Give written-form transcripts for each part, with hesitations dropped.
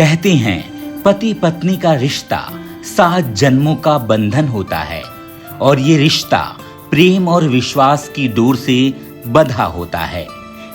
कहते हैं पति पत्नी का रिश्ता 7 जन्मों का बंधन होता है और ये रिश्ता प्रेम और विश्वास की डोर से बंधा होता है।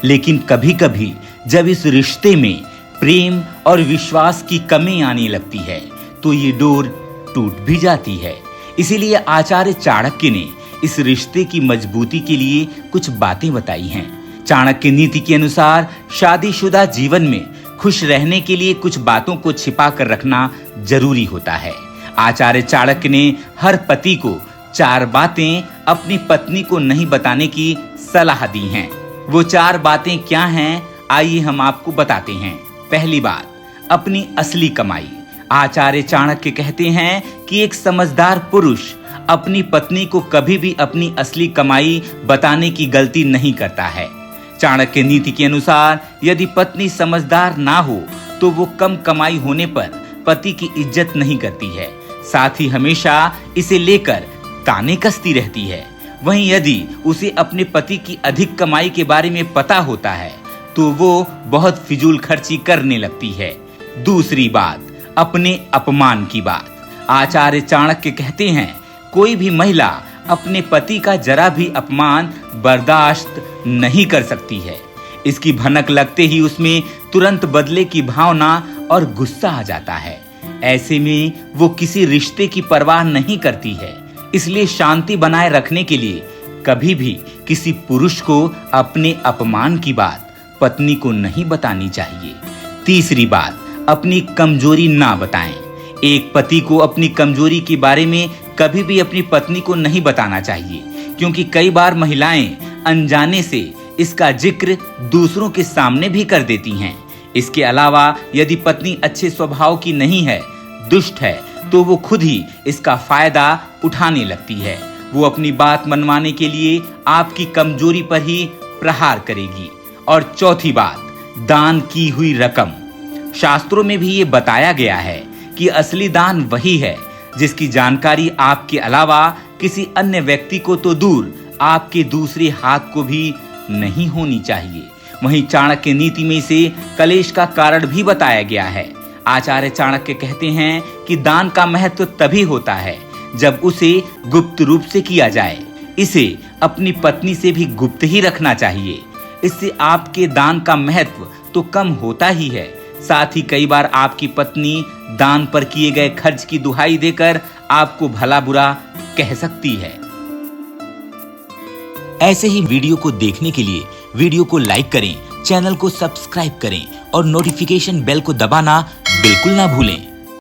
लेकिन कभी-कभी जब इस रिश्ते में प्रेम और विश्वास की कमी आने लगती है तो ये डोर टूट भी जाती है। इसीलिए आचार्य चाणक्य ने इस रिश्ते की मजबूती के लिए कुछ बातें बताई हैं। चाणक्य नीति के अनुसार शादीशुदा जीवन में खुश रहने के लिए कुछ बातों को छिपा कर रखना जरूरी होता है। आचार्य चाणक्य ने हर पति को 4 बातें अपनी पत्नी को नहीं बताने की सलाह दी हैं। वो 4 बातें क्या हैं, आइए हम आपको बताते हैं। पहली बात, अपनी असली कमाई। आचार्य चाणक्य कहते हैं कि एक समझदार पुरुष अपनी पत्नी को कभी भी अपनी असली कमाई बताने की गलती नहीं करता है। चाणक्य नीति के अनुसार यदि पत्नी समझदार ना हो तो वो कम कमाई होने पर पति की इज्जत नहीं करती है, साथ ही हमेशा इसे लेकर ताने कसती रहती है। वहीं यदि उसे अपने पति की अधिक कमाई के बारे में पता होता है तो वो बहुत फिजूल खर्ची करने लगती है। दूसरी बात, अपने अपमान की बात। आचार्य चाणक्य कहते हैं कोई भी महिला अपने पति का जरा भी अपमान बर्दाश्त नहीं कर सकती है। इसकी भनक लगते ही उसमें तुरंत बदले की भावना और गुस्सा आ जाता है। ऐसे में वो किसी रिश्ते की परवाह नहीं करती है। इसलिए शांति बनाए रखने के लिए कभी भी किसी पुरुष को अपने अपमान की बात पत्नी को नहीं बतानी चाहिए। तीसरी बात, अपनी कमजोरी ना बताएं। एक पति को अपनी कमजोरी के बारे में कभी भी अपनी पत्नी को नहीं बताना चाहिए, क्योंकि कई बार महिलाएं अनजाने से इसका जिक्र दूसरों के सामने भी कर देती हैं। इसके अलावा यदि पत्नी अच्छे स्वभाव की नहीं है, दुष्ट है, तो वो खुद ही इसका फायदा उठाने लगती है। वो अपनी बात मनवाने के लिए आपकी कमजोरी पर ही प्रहार करेगी। और चौथी बात, दान की हुई रकम। शास्त्रों में भी ये बताया गया है कि असली दान वही है जिसकी जानकारी आपके अलावा किसी अन्य व्यक्ति को तो दूर, आपके दूसरे हाथ को भी नहीं होनी चाहिए। वहीं चाणक्य नीति में इसे कलेश का कारण भी बताया गया है। आचार्य चाणक्य कहते हैं कि दान का महत्व तभी होता है जब उसे गुप्त रूप से किया जाए। इसे अपनी पत्नी से भी गुप्त ही रखना चाहिए। इससे आपके दान का महत्व तो कम होता ही है, साथ ही कई बार आपकी पत्नी दान पर किए गए खर्च की दुहाई देकर आपको भला बुरा कह सकती है। ऐसे ही वीडियो को देखने के लिए वीडियो को लाइक करें, चैनल को सब्सक्राइब करें और नोटिफिकेशन बेल को दबाना बिल्कुल ना भूलें।